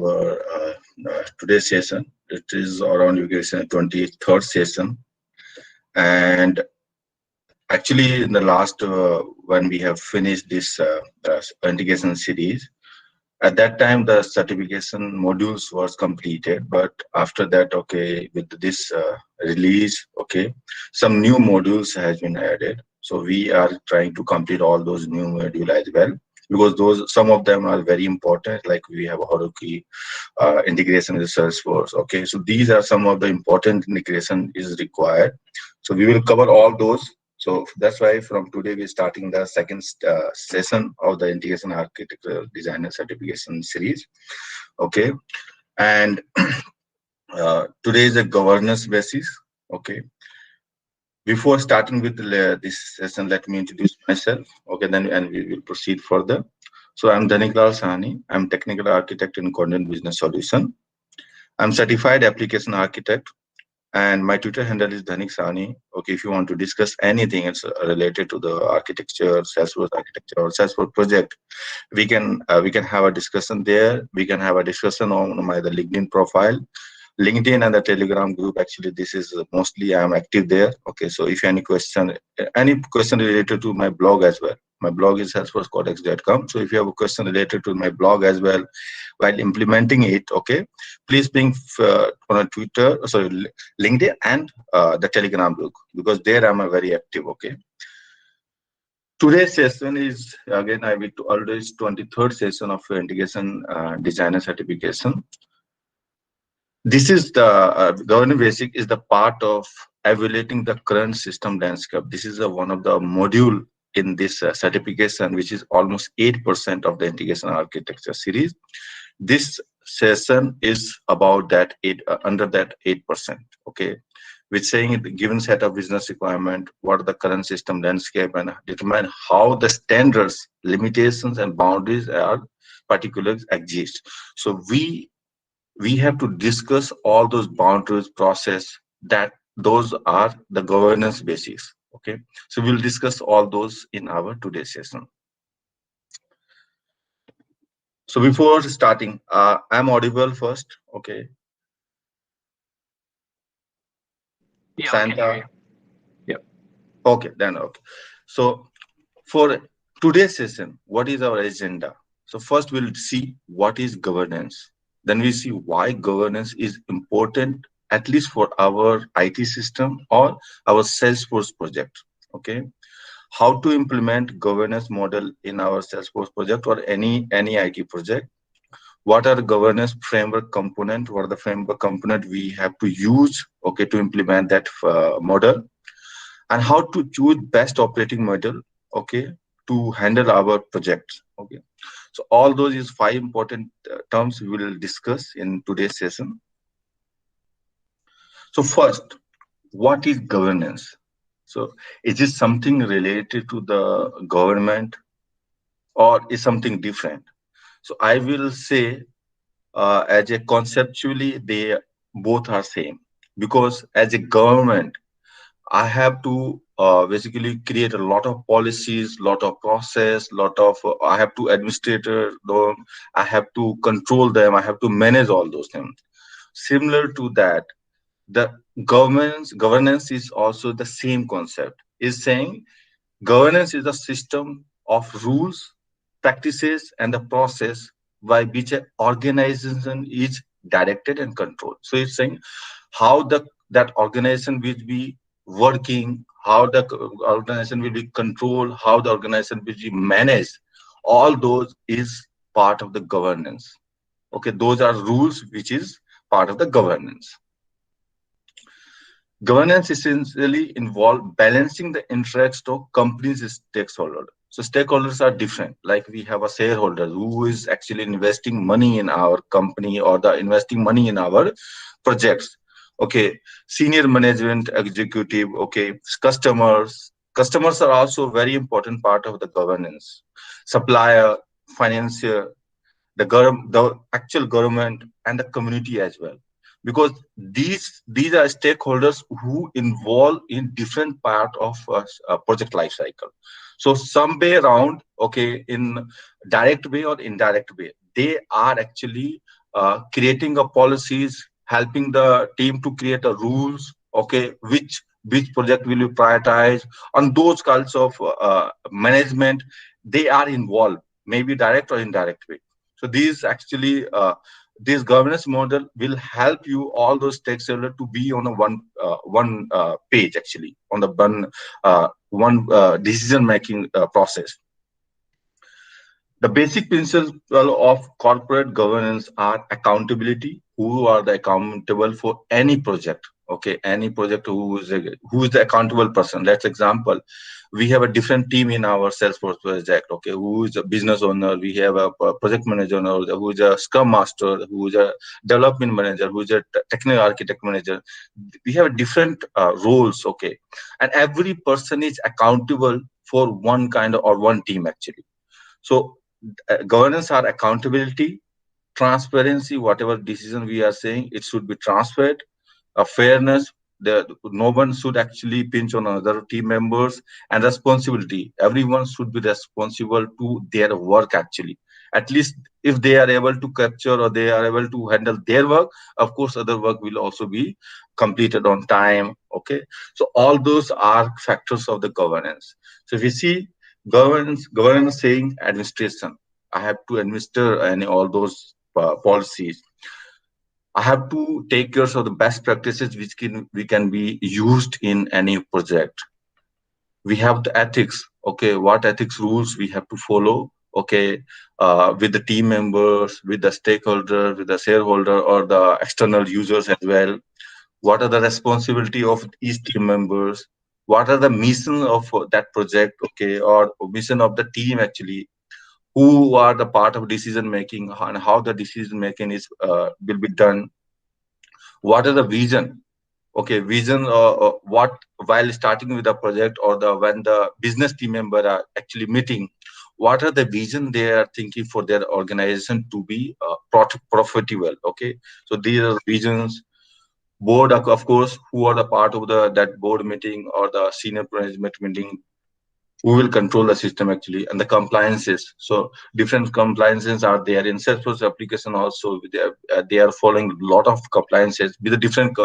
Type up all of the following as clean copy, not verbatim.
our today's session. It is around you can say 23rd session, and actually in the last when we have finished this integration series, at that time the certification modules was completed. But after that, okay, with this release, okay, some new modules has been added. So we are trying to complete all those new module as well, because those some of them are very important, like we have Haruki integration with Salesforce. Okay, so these are some of the important integration is required. So we will cover all those. So that's why from today we're starting the second session of the integration architectural designer certification series. Okay, and today is a governance basis. Okay, before starting with this session, let me introduce myself. Okay, then and we will proceed further. So I'm Dhanikal Sahani. I'm technical architect in Content Business Solution. I'm certified application architect, and my Twitter handle is Dhanik Sahani. Okay, if you want to discuss anything it's related to the architecture, Salesforce architecture or Salesforce project, we can have a discussion there. We can have a discussion on my the LinkedIn profile, LinkedIn and the Telegram group. Actually, this is mostly I'm active there. Okay, so if any question related to my blog as well. My blog is salesforcecodex.com. So if you have a question related to my blog as well, while implementing it, okay, please ping on a Twitter, sorry, LinkedIn and the Telegram group, because there I'm a very active. Okay. Today's session is again I will always 23rd session of integration designer certification. This is the governance basic is the part of evaluating the current system landscape. This is one of the module in this certification, which is almost 8% of the integration architecture series. This session is about that under that 8%. Okay, which saying the given set of business requirement, what are the current system landscape, and determine how the standards, limitations, and boundaries are particularly exist. So we have to discuss all those boundaries process that those are the governance basis. Okay, so we'll discuss all those in our today's session. So before starting, I'm audible first. Okay, Yeah, we can hear Santa. you. Yep. Okay, then okay. So for today's session, what is our agenda? So first we'll see what is governance. Then we see why governance is important, at least for our IT system or our Salesforce project. Okay, how to implement governance model in our Salesforce project or any IT project. What are governance framework component? What are the framework component we have to use? Okay, to implement that model, and how to choose best operating model, okay, to handle our projects. Okay, so all those is five important terms we will discuss in today's session. So first, what is governance? So is it something related to the government or is something different? So I will say as a conceptually they both are same, because as a government I have to basically create a lot of policies, lot of process, lot of I have to administrator them, I have to control them, I have to manage all those things. Similar to that, the governance is also the same concept. Is saying governance is a system of rules, practices, and the process by which an organization is directed and controlled. So it's saying how that organization will be working, how the organization will be controlled, how the organization will be managed. All those is part of the governance. Okay, those are rules which is part of the governance. Governance essentially involve balancing the interest of companies' stakeholders. So stakeholders are different. Like we have a shareholder who is actually investing money in our company or the investing money in our projects. Okay, senior management executive. Okay, customers. Customers are also very important part of the governance. Supplier, financier, the actual government and the community as well, because these are stakeholders who involve in different part of project life cycle. So some way around, okay, in direct way or indirect way, they are actually creating a policies, helping the team to create a rules, okay, which project will you prioritize, on those kinds of management they are involved, maybe direct or indirect way. So these actually this governance model will help you all those stakeholders to be on a one page, actually on the one decision making process. The basic principle of corporate governance are accountability. Who are the accountable for any project? Okay, any project, who is the accountable person? Let's example, we have a different team in our Salesforce project. Okay, who is a business owner? We have a project manager, who is a Scrum master, who is a development manager, who is a technical architect manager. We have different roles. Okay, and every person is accountable for one kind of or one team actually. So governance are accountability, transparency. Whatever decision we are saying, it should be transparent. Fairness. No one should actually pinch on other team members, and responsibility. Everyone should be responsible to their work actually. At least if they are able to capture or they are able to handle their work, of course, other work will also be completed on time. Okay, so all those are factors of the governance. So if you see governance saying administration, I have to administer any all those policies. I have to take care of the best practices which can we can be used in any project. We have the ethics. Okay, what ethics rules we have to follow? Okay, with the team members, with the stakeholder, with the shareholder, or the external users as well. What are the responsibility of each team members? What are the mission of that project? Okay, or mission of the team actually, who are the part of decision making and how the decision making is will be done. What are the vision? Okay, vision, what, while starting with the project or the when the business team member are actually meeting, what are the vision they are thinking for their organization to be profitable. Okay, so these are visions. Board, of course, who are the part of the that board meeting or the senior management meeting, who will control the system actually, and the compliances. So different compliances are there in Salesforce application also. They are following a lot of compliances with the different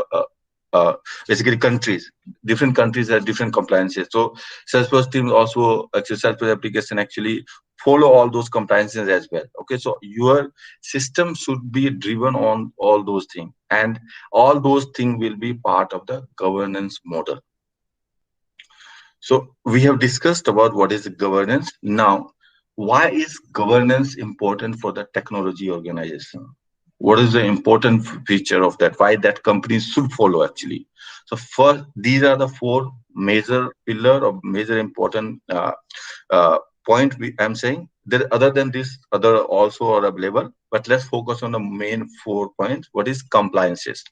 basically countries. Different countries have different compliances. So Salesforce team also actually Salesforce application actually follow all those compliances as well. Okay, so your system should be driven on all those things, and all those things will be part of the governance model. So we have discussed about what is governance. Now, why is governance important for the technology organization? What is the important feature of that? Why that companies should follow actually? So first, these are the four major pillar or major important point I'm saying. There other than this, other also are available, but let's focus on the main 4 points. What is compliances?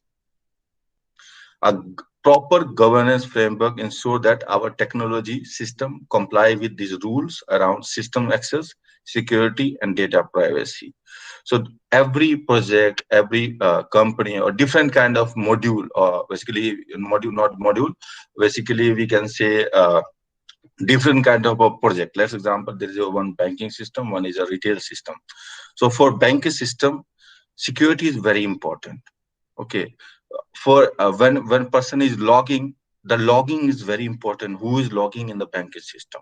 Proper governance framework ensure that our technology system comply with these rules around system access, security, and data privacy. So every project, every company, or different kind of module, or basically module, not module, basically we can say different kind of a project. Let's example, there is a one banking system, one is a retail system. So for banking system, security is very important. Okay, for when person is logging, the logging is very important, who is logging in the banking system.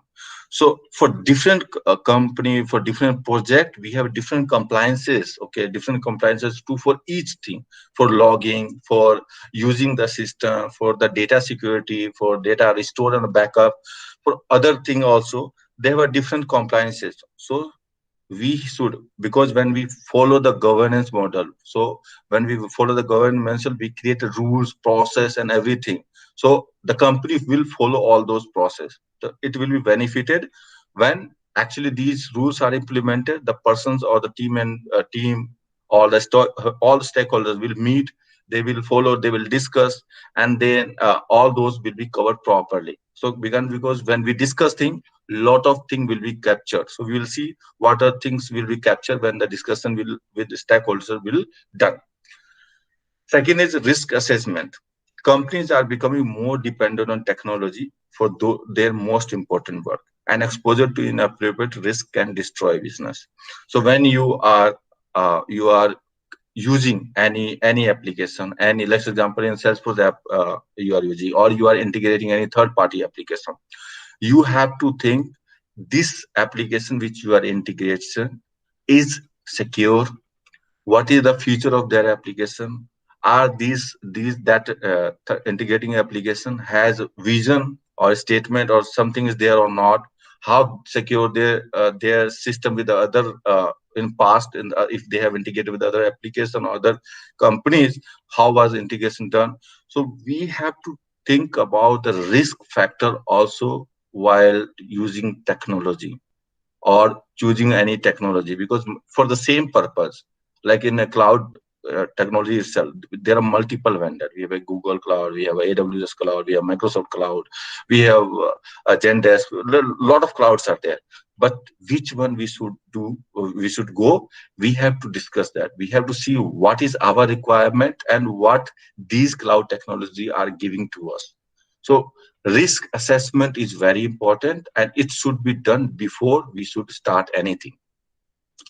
So for different company, for different project, we have different compliances. Okay, different compliances too for each thing, for logging, for using the system, for the data security, for data restore and backup, for other thing also they have a different compliances. So we should, because when we follow the governance model, so when we follow the governance model, we create a rules, process, and everything. So the company will follow all those process. So it will be benefited when actually these rules are implemented. The persons or the team and team, all the stakeholders will meet, they will follow, they will discuss, and then all those will be covered properly. So because when we discuss things, lot of things will be captured. So we will see what are things will be captured when the discussion will with the stakeholders will done. Second is risk assessment. Companies are becoming more dependent on technology for their most important work, and exposure to inappropriate risk can destroy business. So when you are using any application, any, let's example in Salesforce app you are using, or you are integrating any third party application, you have to think this application which you are integration is secure. What is the future of their application? Are these that integrating application has vision or statement or something is there or not? How secure their system with the other in past, in if they have integrated with other application or other companies, how was integration done? So we have to think about the risk factor also while using technology or choosing any technology, because for the same purpose, like in a cloud technology itself, there are multiple vendors. We have a Google Cloud, we have a AWS Cloud, we have Microsoft Cloud, we have a Zendesk. A lot of clouds are there, but which one we should do, we should go, we have to discuss that. We have to see what is our requirement and what these cloud technology are giving to us. So risk assessment is very important, and it should be done before we should start anything,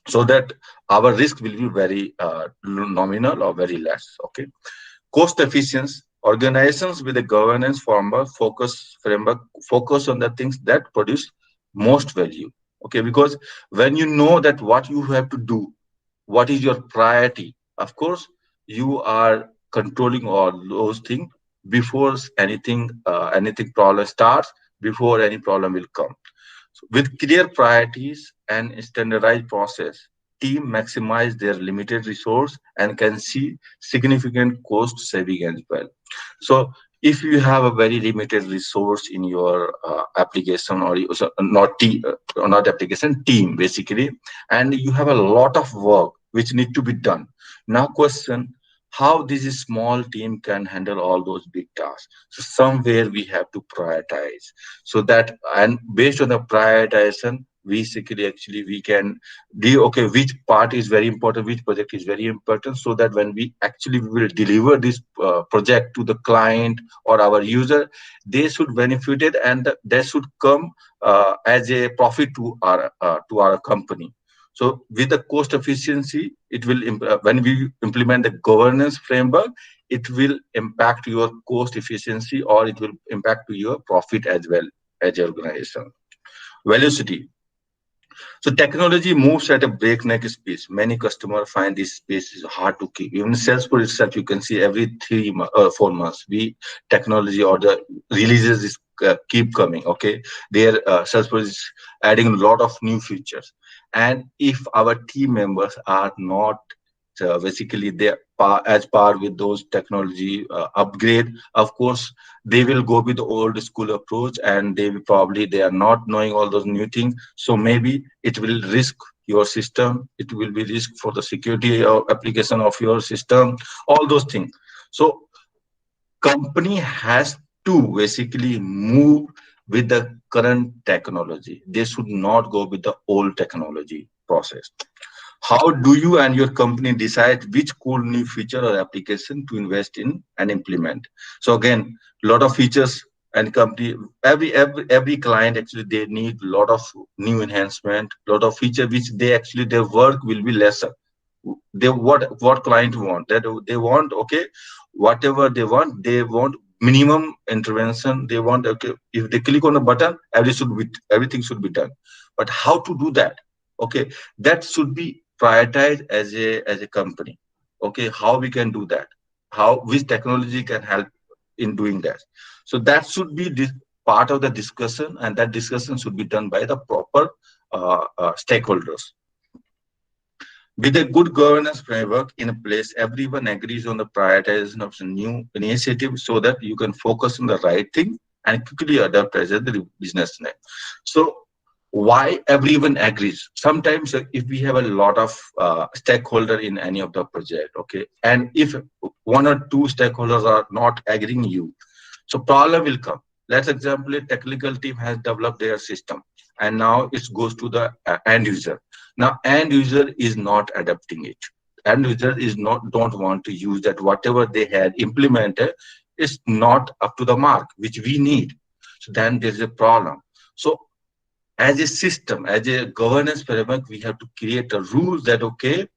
so that our risk will be very nominal or very less. Okay. Cost efficiency. Organizations with a governance framework focus on the things that produce most value. Okay, because when you know that what you have to do, what is your priority, of course you are controlling all those things before anything problem starts, before any problem will come. So with clear priorities and standardized process, team maximize their limited resource and can see significant cost saving as well. So if you have a very limited resource in your application, or not application team basically, and you have a lot of work which need to be done. Now question, how this small team can handle all those big tasks? So somewhere we have to prioritize, so that, and based on the prioritization, basically actually we can do, okay, which part is very important, which project is very important, so that when we actually will deliver this project to the client or our user, they should benefit it, and that should come as a profit to our company. So with the cost efficiency, it will when we implement the governance framework, it will impact your cost efficiency, or it will impact to your profit as well as your organization. Velocity. So technology moves at a breakneck speed. Many customers find this space is hard to keep. Even Salesforce itself, you can see every 4 months, we technology or the releases is keep coming. Okay, their Salesforce is adding a lot of new features, and if our team members are not basically they as par with those technology upgrade, of course they will go with the old school approach, and they will probably they are not knowing all those new things. So maybe it will risk your system, it will be risk for the security or application of your system, all those things. So company has to basically move with the current technology. They should not go with the old technology process. How do you and your company decide which cool new feature or application to invest in and implement? So again, a lot of features, and company, every client actually they need a lot of new enhancement, lot of feature which they actually their work will be lesser. They what client want, that they want, okay, whatever they want minimum intervention. They want, okay, if they click on a button, everything should be done. But how to do that? Okay, that should be prioritized as a company. Okay, how we can do that, how which technology can help in doing that. So that should be this part of the discussion, and that discussion should be done by the proper stakeholders. With a good governance framework in place, everyone agrees on the prioritization of some new initiative, so that you can focus on the right thing and quickly adapt as the business need. So why everyone agrees? Sometimes if we have a lot of stakeholder in any of the project, okay, and if one or two stakeholders are not agreeing you, so problem will come. Let's example, a technical team has developed their system, and now it goes to the end user. Now end user is not adapting it. End user is not don't want to use that. Whatever they had implemented is not up to the mark which we need. So then there's a problem. So as a system, as a governance framework, we have to create a rule that, okay,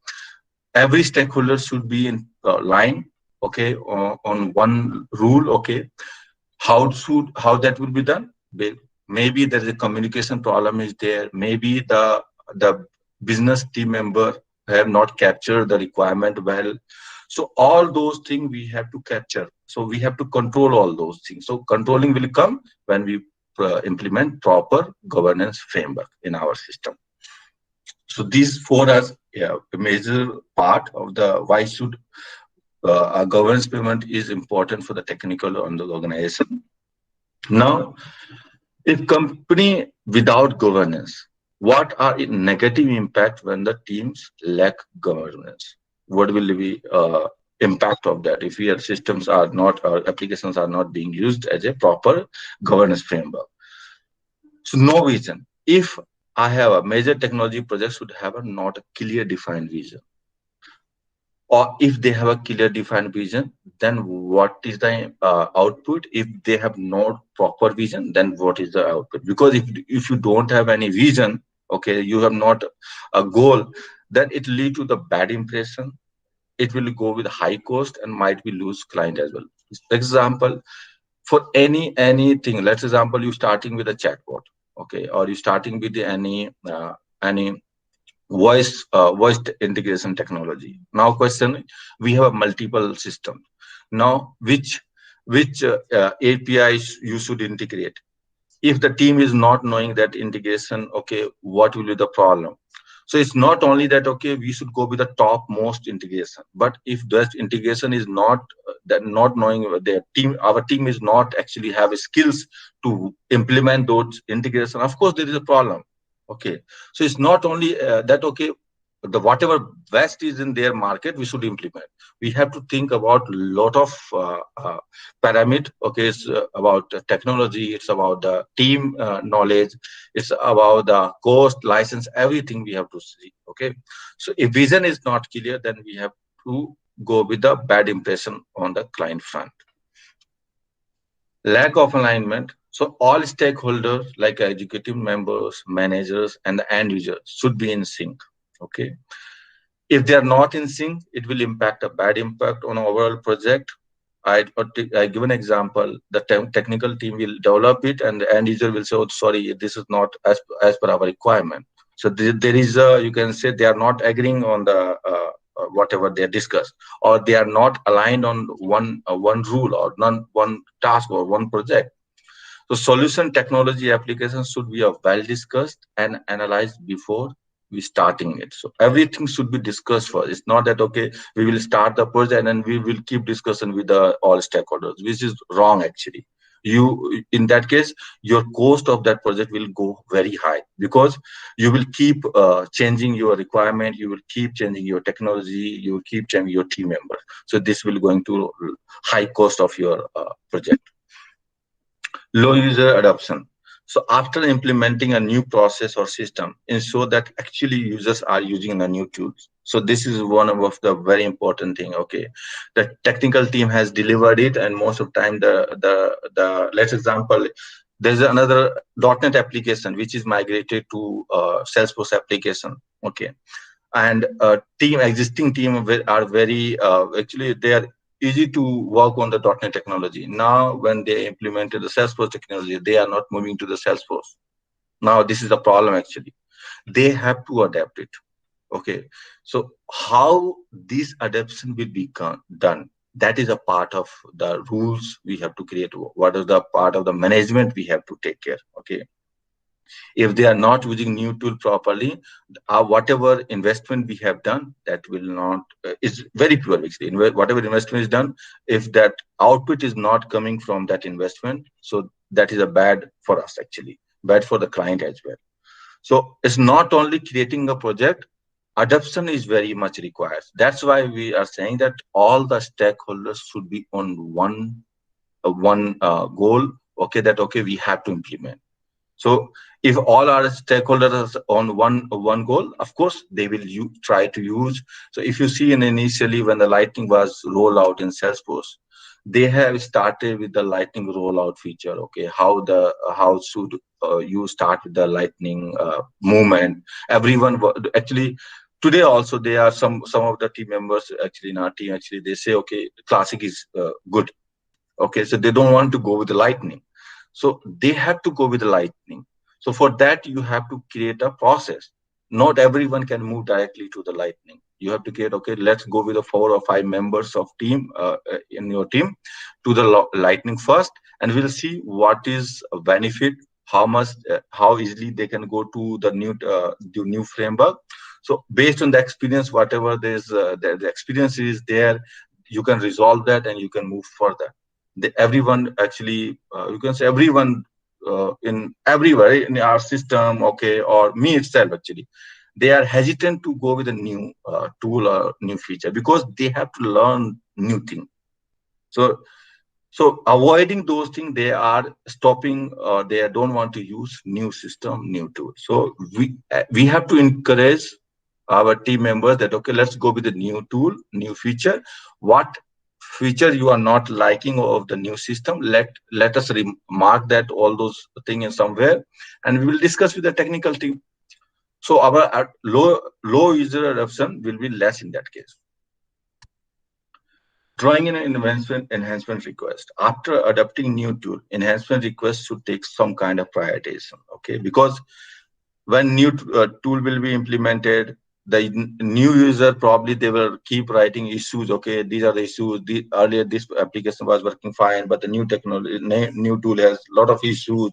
every stakeholder should be in line, okay, on one rule, okay. How that will be done? Maybe there is a communication problem is there, maybe the business team member have not captured the requirement well. So all those things we have to capture, so we have to control all those things. So controlling will come when we implement proper governance framework in our system. So these four are, yeah, a major part of the why should a governance payment is important for the technical on the organization. Now, if company without governance, what are its negative impact when the teams lack governance? What will be impact of that if your systems are not, or applications are not being used as a proper governance framework? So no vision. If I have a major technology project should have a not a clear defined vision, or if they have a clear defined vision, then what is the output? If they have no proper vision, then what is the output? Because if you don't have any vision, okay, you have not a goal, then it lead to the bad impression. It will go with high cost and might be lose client as well. Example, for anything, let's example you starting with a chatbot, okay, or you starting with any voice integration technology. Now question, we have a multiple system. Now which APIs you should integrate? If the team is not knowing that integration, okay, what will be the problem? So it's not only that, okay, we should go with the top most integration, but if that integration is not that not knowing their team, our team is not actually have skills to implement those integration, of course there is a problem. Okay, so it's not only that, okay, the whatever best is in their market we should implement. We have to think about lot of pyramid. Okay, it's about technology, it's about the team knowledge, it's about the cost, license, everything we have to see. Okay, so if vision is not clear, then we have to go with the bad impression on the client front. Lack of alignment. So all stakeholders like executive members, managers, and the end user should be in sync. Okay, if they are not in sync, it will impact a bad impact on overall project. I give an example. The technical team will develop it, and the end user will say, "Oh, sorry, this is not as per our requirement." So there is a, you can say they are not agreeing on the whatever they discussed, or they are not aligned on one rule or one task or one project. So solution technology applications should be well discussed and analyzed before we starting it. So everything should be discussed first. It's not that, okay, we will start the project and then we will keep discussing with the all stakeholders, which is wrong actually. You, in that case, your cost of that project will go very high, because you will keep changing your requirement, you will keep changing your technology, you will keep changing your team members. So this will going to high cost of your project. Low user adoption. So after implementing a new process or system, ensure that actually users are using the new tools. So this is one of the very important thing. Okay, the technical team has delivered it, and most of the time the let's example, there's another .NET application which is migrated to Salesforce application. Okay, and existing team are very actually they are easy to work on the .NET technology. Now when they implemented the Salesforce technology, they are not moving to the Salesforce. Now this is a problem actually. They have to adapt it. Okay, so how this adaptation will be done, that is a part of the rules we have to create. What is the part of the management we have to take care. Okay, if they are not using new tool properly, whatever investment we have done, that will not is very poor actually. Whatever investment is done, if that output is not coming from that investment, so that is a bad for us actually, bad for the client as well. So it's not only creating a project, adoption is very much required. That's why we are saying that all the stakeholders should be on one goal. Okay, that okay, we have to implement. So if all our stakeholders are on one goal, of course they will try to use. So if you see initially when the Lightning was rolled out in Salesforce, they have started with the Lightning rollout feature. Okay, how should you start with the Lightning movement? Everyone actually Today also there are some of the team members actually in our team, actually they say, okay, classic is good. Okay, so they don't want to go with the lightning, so they have to go with the lightning. So for that you have to create a process. Not everyone can move directly to the lightning. You have to create, okay, let's go with the 4 or 5 members of team in your team to the lightning first, and we'll see what is a benefit, how much how easily they can go to the new framework. So based on the experience, whatever the experience is there, you can resolve that and you can move further. Everyone actually, you can say everyone in everywhere in our system, okay, or me itself actually, they are hesitant to go with a new tool or new feature because they have to learn new thing. So avoiding those things, they are stopping, or they don't want to use new system, new tool. So we have to encourage our team members that, okay, let's go with the new tool, new feature. What feature you are not liking of the new system, let us remark that all those things in somewhere, and we will discuss with the technical team. So our low user adoption will be less in that case. Drawing in an enhancement request. After adopting new tool, enhancement request should take some kind of prioritization. Okay, because when new tool will be implemented, the new user probably they will keep writing issues. Okay, these are the issues. Earlier this application was working fine, but the new technology, new tool has a lot of issues.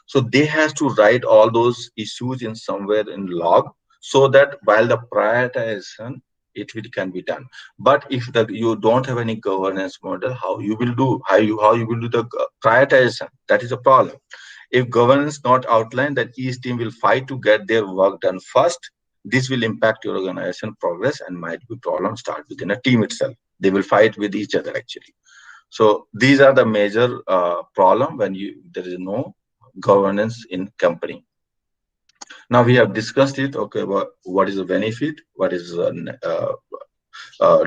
So they has to write all those issues in somewhere in log, so that while the prioritization it can be done. But if you don't have any governance model, how you will do the prioritization? That is a problem. If governance not outlined, then each team will fight to get their work done first. This will impact your organization progress and might be problem start within a team itself. They will fight with each other actually. So these are the major problem when there is no governance in company. Now we have discussed it. Okay, what is the benefit? What is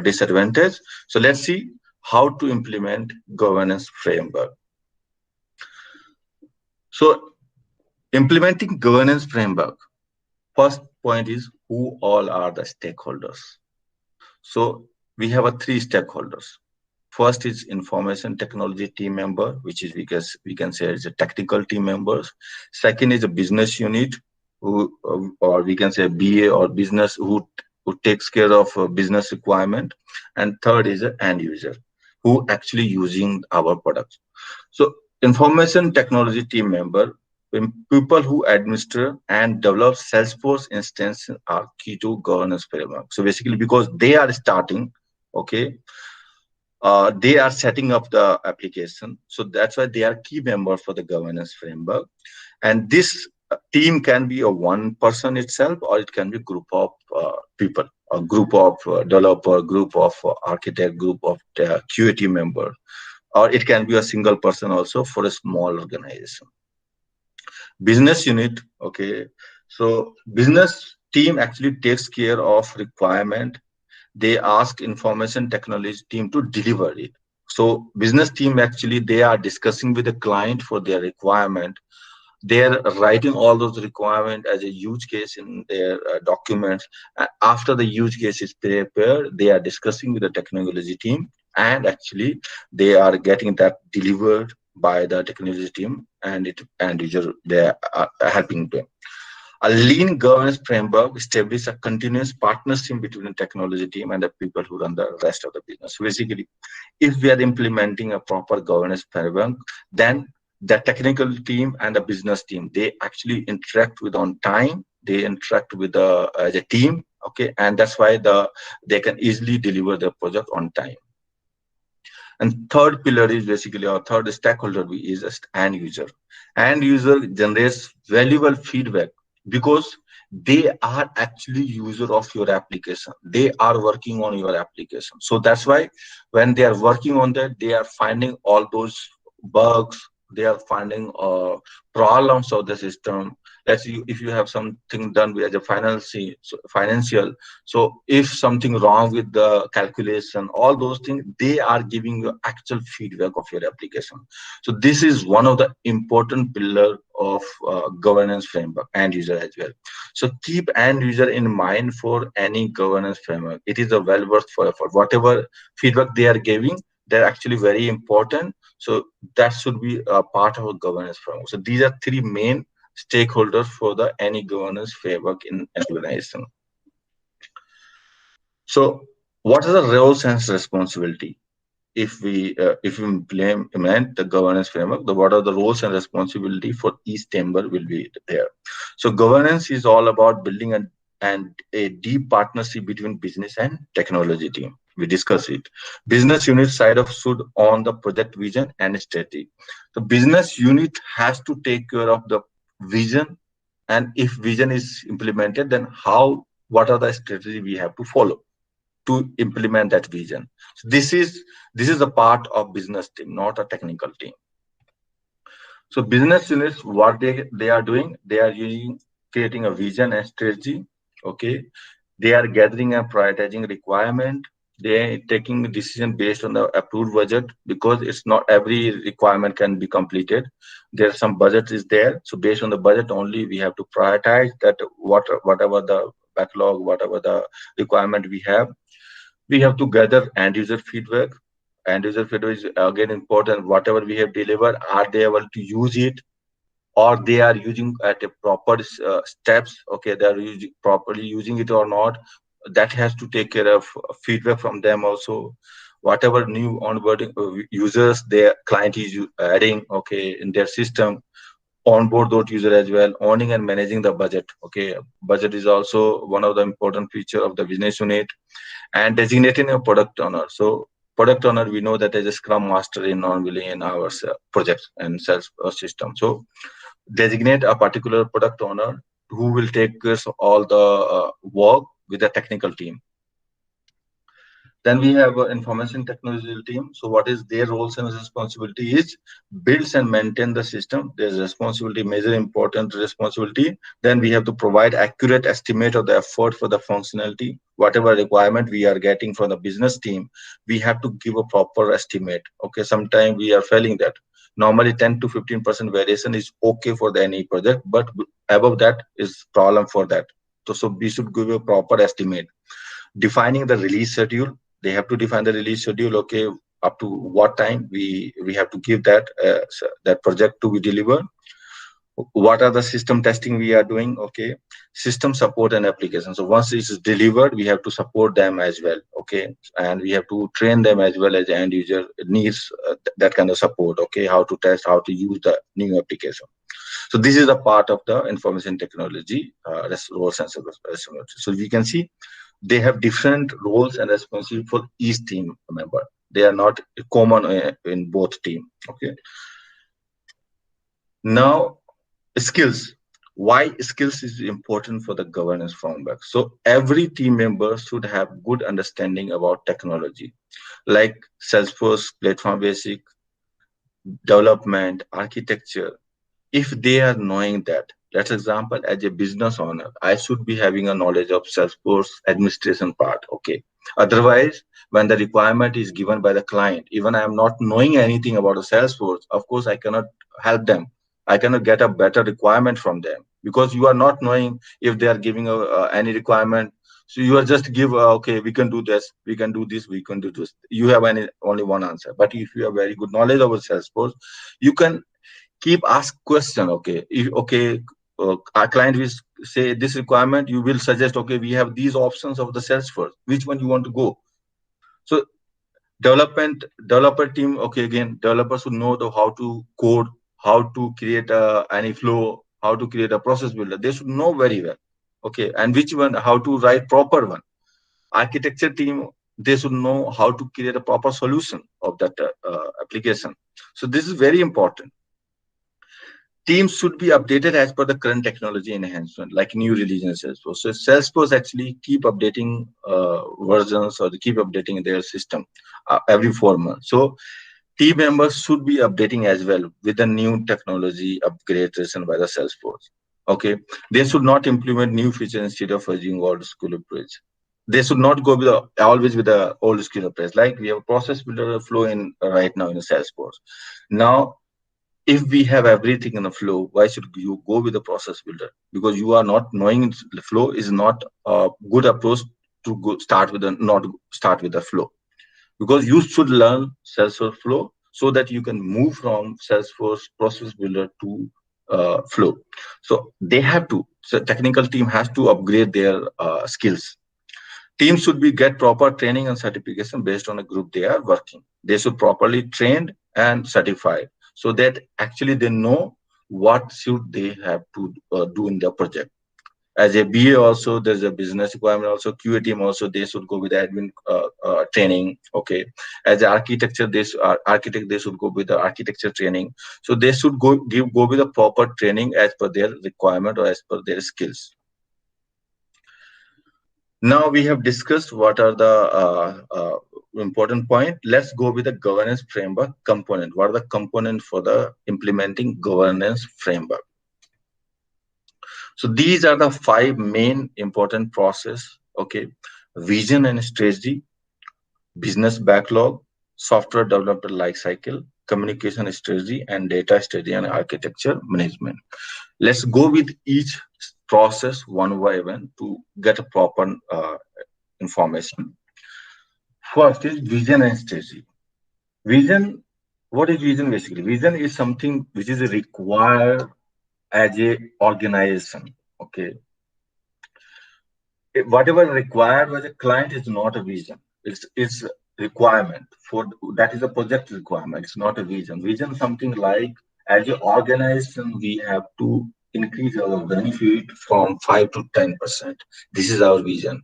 disadvantage? So let's see how to implement governance framework. So implementing governance framework. First point is who all are the stakeholders. So we have a 3 stakeholders. First is information technology team member, which is because we can say is a technical team members. Second is a business unit, who or we can say BA or business who takes care of business requirement, and third is an end user who actually using our products. So information technology team member, people who administer and develop Salesforce instance are key to governance framework. So basically, because they are starting, okay, they are setting up the application. So that's why they are key member for the governance framework. And this team can be a one person itself, or it can be a group of people, a group of developer, group of architect, group of QA team member, or it can be a single person also for a small organization. Business unit, okay. So business team actually takes care of requirement. They ask information technology team to deliver it. So business team actually they are discussing with the client for their requirement. They're writing all those requirements as a use case in their documents. After the use case is prepared, they are discussing with the technology team, and actually they are getting that delivered by the technology team, and user they are helping them. A lean governance framework establishes a continuous partnership between the technology team and the people who run the rest of the business. So basically, if we are implementing a proper governance framework, then the technical team and the business team, they actually interact with on time. They interact with as a team, okay, and that's why they can easily deliver the project on time. And third pillar is basically our third stakeholder is end user. End user generates valuable feedback because they are actually user of your application. They are working on your application. So that's why when they are working on that, they are finding all those bugs, they are finding problems of the system. Let's you if you have something done with as a financial, so if something wrong with the calculation, all those things, they are giving you actual feedback of your application. So this is one of the important pillar of governance framework and user as well. So keep end user in mind for any governance framework. It is a well worth for effort. Whatever feedback they are giving, they're actually very important. So that should be a part of a governance framework. So these are three main stakeholders for the any governance framework in an organization. So what are the roles and responsibility? If we implement the governance framework, what are the roles and responsibility for each member will be there. So governance is all about building a deep partnership between business and technology team. We discuss it. Business unit side of should own the project vision and strategy. The business unit has to take care of the vision, and if vision is implemented, then how, what are the strategy we have to follow to implement that vision. So this is a part of business team, not a technical team. So business units, what they are doing, they are using creating a vision and strategy. Okay, they are gathering and prioritizing requirement. They are taking a decision based on the approved budget, because it's not every requirement can be completed. There's some budget is there, so based on the budget only we have to prioritize that whatever the backlog, whatever the requirement we have. We have to gather end user feedback. End user feedback is again important. Whatever we have delivered, are they able to use it, or they are using at a proper steps? Okay, they are properly using it or not. That has to take care of feedback from them also. Whatever new onboarding users their client is adding, okay, in their system, onboard those user as well. Owning and managing the budget. Okay, budget is also one of the important feature of the business unit. And designating a product owner. So product owner, we know that as a scrum master in normally in our projects and sales system. So designate a particular product owner who will take care of all the work with the technical team. Then we have an information technology team. So what is their roles and responsibility is builds and maintain the system. There's responsibility, major important responsibility. Then we have to provide accurate estimate of the effort for the functionality. Whatever requirement we are getting from the business team, we have to give a proper estimate. Okay, sometimes we are failing that. Normally 10 to 15% variation is okay for the any project, but above that is problem for that. So we should give a proper estimate. Defining the release schedule, they have to define the release schedule. Okay, up to what time we have to give that that project to be delivered. What are the system testing we are doing? Okay, system support and application. So once it is delivered, we have to support them as well. Okay, and we have to train them as well as the end user needs that kind of support. Okay, how to test, how to use the new application. So this is a part of the information technology roles and responsibilities. So we can see they have different roles and responsibility for each team member. They are not common in both team. Okay. Now, skills. Why skills is important for the governance framework? So every team member should have good understanding about technology, like Salesforce platform basic, development, architecture. If they are knowing that, let's example, as a business owner, I should be having a knowledge of Salesforce administration part. Okay, otherwise when the requirement is given by the client, even I am not knowing anything about the Salesforce, of course I cannot help them. I cannot get a better requirement from them, because you are not knowing if they are giving any requirement. So you are just give okay, we can do this, we can do this, we can do this. You have only one answer. But if you have very good knowledge of Salesforce, you can keep ask question. Okay, if okay, our client will say this requirement, you will suggest, okay, we have these options of the Salesforce, which one you want to go. So developer team, okay, again, developers should know how to code, how to create any flow, how to create a process builder. They should know very well. Okay, and which one, how to write proper one. Architecture team, they should know how to create a proper solution of that application. So this is very important. Teams should be updated as per the current technology enhancement, like new release in Salesforce. So Salesforce actually keep updating versions, or they keep updating their system every 4 months. So Team members should be updating as well with the new technology upgrades written by the Salesforce. Okay, they should not implement new features instead of using old school approach. They should not go with always with the old school approach. Like we have a process builder flow in right now in the Salesforce. Now, if we have everything in the flow, why should you go with the process builder? Because you are not knowing the flow is not a good approach to go start with the not start with the flow, because you should learn Salesforce flow so that you can move from Salesforce process builder to flow. So they have to. So technical team has to upgrade their skills. Teams should be get proper training and certification based on a group they are working. They should properly trained and certified so that actually they know what should they have to do in their project. As a BA also, there's a business requirement also, QA team also, they should go with admin training. Okay. As an architecture, architect, they should go with the architecture training. So they should go with the proper training as per their requirement or as per their skills. Now we have discussed what are the important point. Let's go with the governance framework component. What are the components for the implementing governance framework? So these are the 5 main important process. Okay, vision and strategy, business backlog, software developer lifecycle, communication strategy, and data strategy and architecture management. Let's go with each process one by one to get a proper information. First is vision and strategy. Vision, what is vision basically? Vision is something which is required as a organization. Okay, whatever required by the client is not a vision. It's requirement for that is a project requirement. It's not a vision. Vision something like as an organization we have to increase our benefit from 5 to 10%. This is our vision.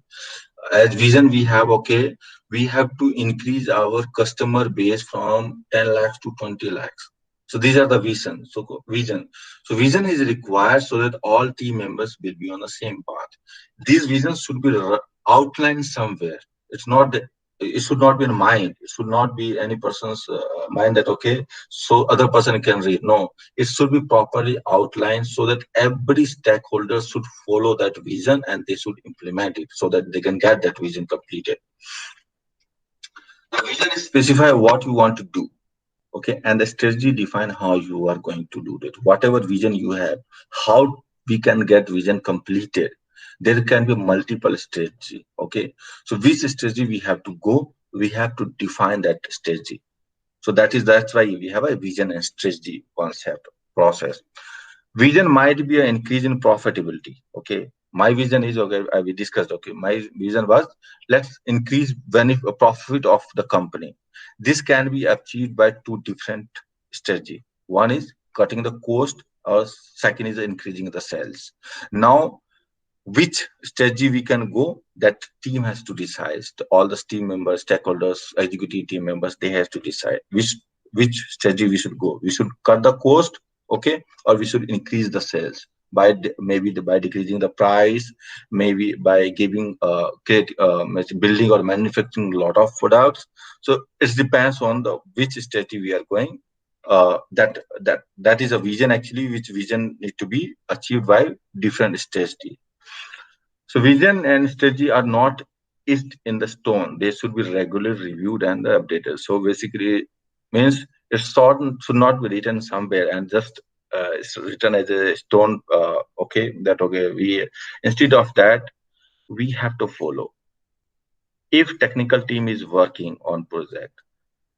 As vision we have, okay, we have to increase our customer base from 10 lakhs to 20 lakhs. So these are the vision. So vision is required so that all team members will be on the same path. These visions should be outlined somewhere. It should not be in mind. It should not be any person's mind that okay, so other person can read. No, it should be properly outlined so that every stakeholder should follow that vision and they should implement it so that they can get that vision completed. The vision is specify what you want to do. Okay, and the strategy define how you are going to do it. Whatever vision you have, how we can get vision completed. There can be multiple strategy. Okay, so which strategy we have to go, we have to define that strategy. So that's why we have a vision and strategy concept process. Vision might be an increase in profitability. Okay, my vision is okay. We discussed. Okay, my vision was let's increase benefit profit of the company. This can be achieved by 2 different strategy. One is cutting the cost, or second is increasing the sales. Now, which strategy we can go, that team has to decide. All the team members, stakeholders, executive team members, they have to decide which strategy we should go. We should cut the cost, okay, or we should increase the sales by by decreasing the price, maybe by giving building or manufacturing a lot of products. So it depends on the which strategy we are going. That is a vision actually, which vision need to be achieved by different strategy. So vision and strategy are not etched in the stone. They should be regularly reviewed and updated. So basically, means it's should not be written somewhere and just it's written as a stone. Okay, that okay. We instead of that, we have to follow. If technical team is working on project,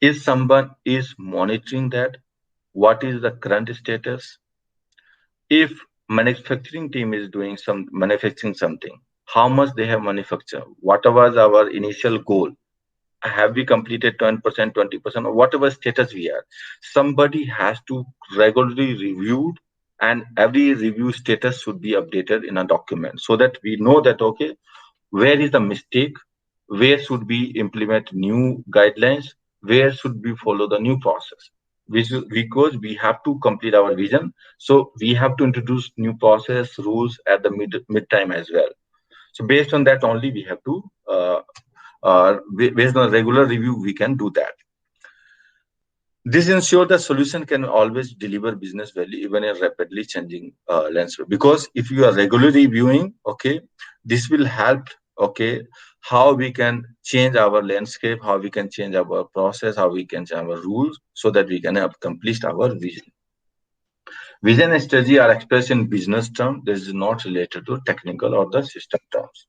if someone is monitoring that, what is the current status? If manufacturing team is doing some manufacturing something, how much they have manufactured, what was our initial goal, have we completed 10%, 20%, or whatever status we are, somebody has to regularly review, and every review status should be updated in a document so that we know that okay, where is the mistake, where should we implement new guidelines, where should we follow the new process, because we have to complete our vision. So we have to introduce new process rules at the mid time as well. So based on that only we have to based on regular review we can do that. This ensures the solution can always deliver business value even in rapidly changing landscape. Because if you are regularly reviewing, okay, this will help, okay, how we can change our landscape, how we can change our process, how we can change our rules so that we can accomplish our vision. Vision and strategy are expressed in business terms. This is not related to technical or the system terms.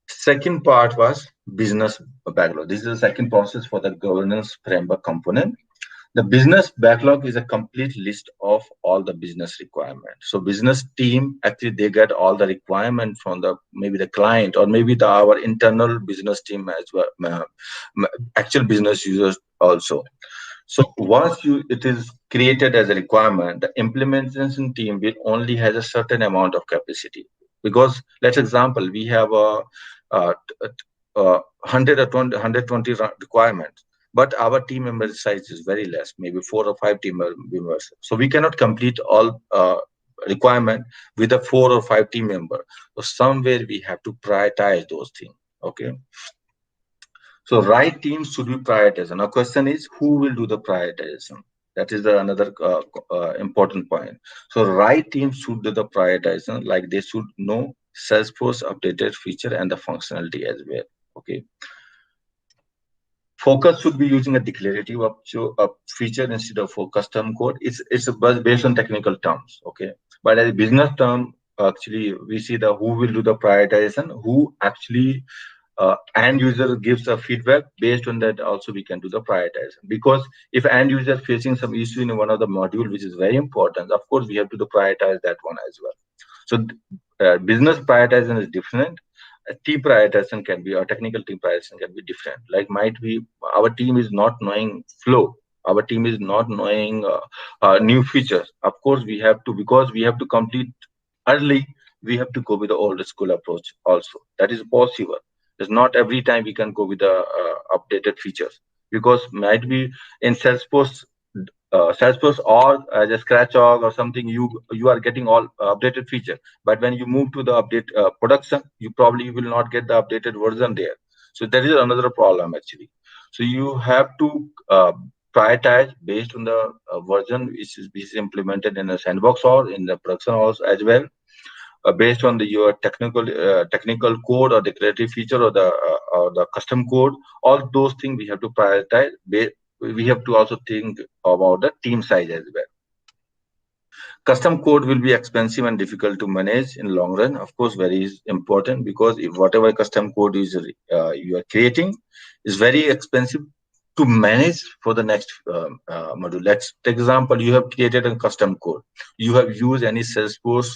Second part was business backlog. This is the second process for the governance framework component. The business backlog is a complete list of all the business requirements. So business team actually they get all the requirement from the maybe the client or maybe our internal business team as well, actual business users also. So once it is created as a requirement, the implementation team will only has a certain amount of capacity. Because let's example, we have a 100 or 20, 120 requirements, but our team member size is very less, maybe 4 or 5 team members. So we cannot complete all requirement with a 4 or 5 team member. So somewhere we have to prioritize those things. Okay. So right teams should be prioritized. Now question is who will do the prioritization? That is another important point. So right teams should do the prioritization, like they should know Salesforce updated feature and the functionality as well. Okay. Focus should be using a declarative feature instead of a custom code. Based on technical terms. Okay. But as a business term, actually we see the who will do the prioritization, who actually end user gives a feedback. Based on that also we can do the prioritization, because if end user facing some issue in one of the module which is very important, of course we have to prioritize that one as well. So business prioritization is different. A team prioritization can be, or technical team prioritization can be different. Like might be our team is not knowing flow, our team is not knowing new features. Of course we have to, because we have to complete early, we have to go with the old school approach also. That is possible. It's not every time we can go with the updated features, because might be in Salesforce or as a scratch org or something, you are getting all updated feature. But when you move to the update production, you probably will not get the updated version there. So that is another problem actually. So you have to prioritize based on the version which is implemented in a sandbox or in the production also as well, based on your technical code or declarative feature or the custom code. All those things we have to prioritize. We have to also think about the team size as well. Custom code will be expensive and difficult to manage in long run. Of course, very important, because if whatever custom code is you are creating is very expensive to manage for the next module. Let's take example, you have created a custom code. You have used any Salesforce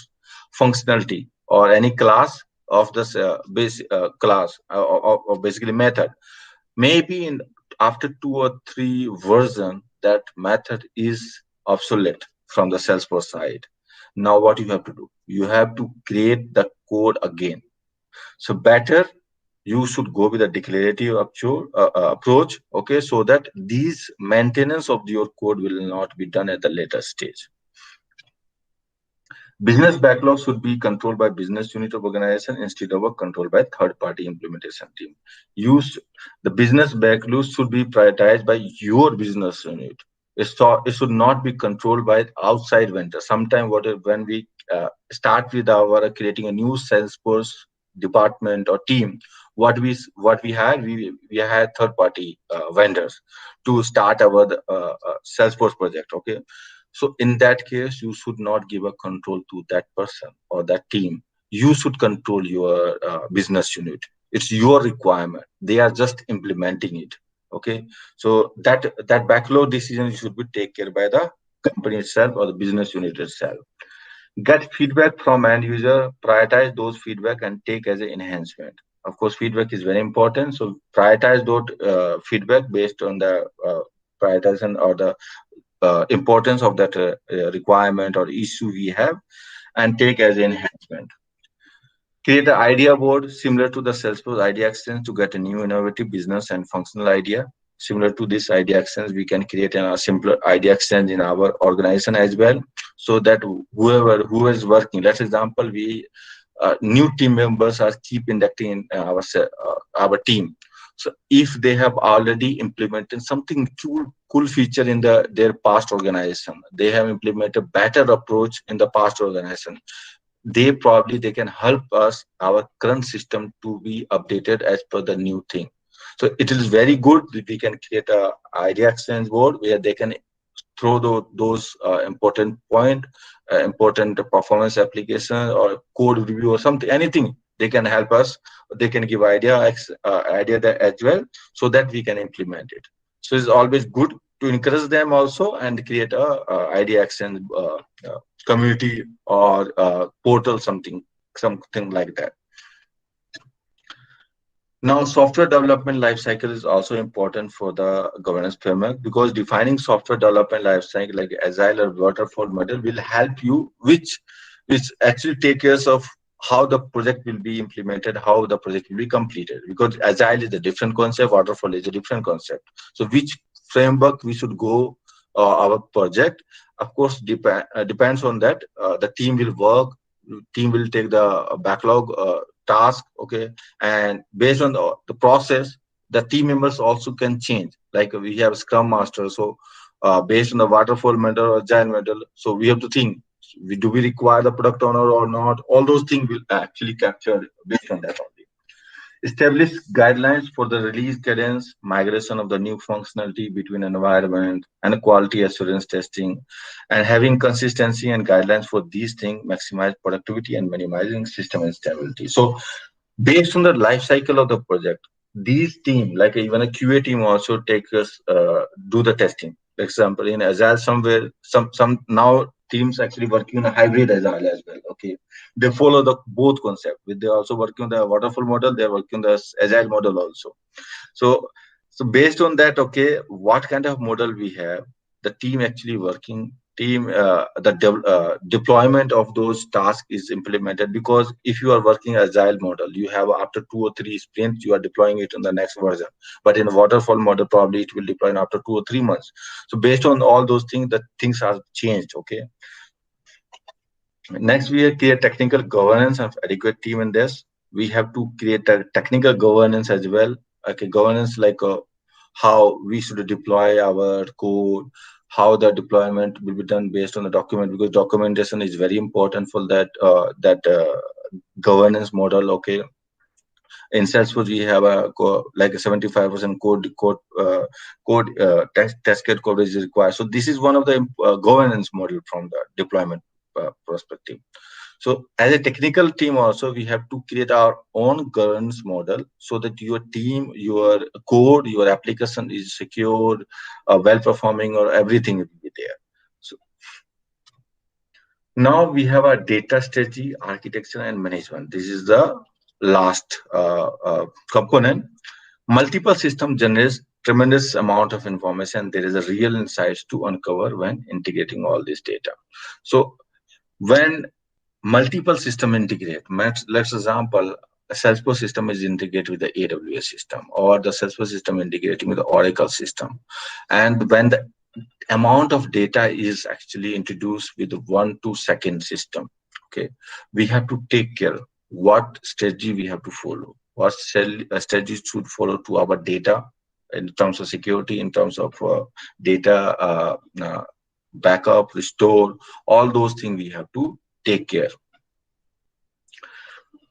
functionality or any class of this base class or basically method. Maybe after 2 or 3 version, that method is obsolete from the Salesforce side. Now what you have to do? You have to create the code again. So better you should go with a declarative approach, okay, so that these maintenance of your code will not be done at the later stage. Business backlog should be controlled by business unit of organization instead of controlled by third-party implementation team. The business backlog should be prioritized by your business unit. It should not be controlled by outside vendor. Sometimes when we start with our creating a new Salesforce department or team, what we had, we had third-party vendors to start our Salesforce project. Okay. So in that case, you should not give a control to that person or that team. You should control your business unit. It's your requirement. They are just implementing it. Okay. So that backlog decision should be taken by the company itself or the business unit itself. Get feedback from end user, prioritize those feedback and take as an enhancement. Of course, feedback is very important. So prioritize those feedback based on the prioritization or the importance of that requirement or issue we have, and take as an enhancement. Create an idea board similar to the Salesforce idea exchange to get a new innovative business and functional idea. Similar to this idea exchange, we can create a simpler idea exchange in our organization as well, so that who is working, let's example, we new team members are keep inducting in our team. So if they have already implemented something cool feature in their past organization, they have implemented better approach in the past organization, they can help us our current system to be updated as per the new thing. So it is very good that we can create a idea exchange board where they can throw those important point, important performance application or code review or something, anything they can help us. They can give idea that as well, so that we can implement it. So it's always good to encourage them also and create a idea exchange community or portal, something like that. Now, software development lifecycle is also important for the governance framework, because defining software development lifecycle like agile or waterfall model will help you, which actually take care of how the project will be implemented, how the project will be completed. Because agile is a different concept, waterfall is a different concept. So, which framework we should go our project, of course, depends on that. The team will work. Team will take the backlog task, okay, and based on the process, the team members also can change. Like we have scrum master, so based on the waterfall model or agile model, so we have to think, do we require the product owner or not? All those things will actually capture based on that only. Establish guidelines for the release cadence, migration of the new functionality between environment and quality assurance testing, and having consistency and guidelines for these things maximize productivity and minimizing system instability. So based on the life cycle of the project, these team, like even a QA team, also take us do the testing. For example, in agile, somewhere some now teams actually working on a hybrid agile as well, okay. They follow the both concept. They also working on the waterfall model, they're working on the agile model also. So, so based on that, okay, what kind of model we have, the team actually working, deployment of those tasks is implemented. Because if you are working agile model, you have after 2 or 3 sprints, you are deploying it in the next version. But in a waterfall model, probably it will deploy in after 2 or 3 months. So based on all those things, the things are changed, okay. Next, we have create technical governance of adequate team in this. We have to create a technical governance as well. Okay, governance like how we should deploy our code, how the deployment will be done based on the document, because documentation is very important for that governance model. Okay, in Salesforce we have like a 75% code test case coverage is required. So this is one of the governance model from the deployment perspective. So as a technical team also, we have to create our own governance model so that your team, your code, your application is secure, well performing, or everything will be there. So now we have a data strategy, architecture, and management. This is the last component. Multiple system generates tremendous amount of information. There is a real insights to uncover when integrating all this data. So when multiple system integrate, let's example, a Salesforce system is integrated with the AWS system, or the Salesforce system integrating with the Oracle system. And when the amount of data is actually introduced with the 1 2 second system, okay, we have to take care what strategy we have to follow, what strategy should follow to our data in terms of security, in terms of data backup, restore, all those things we have to take care.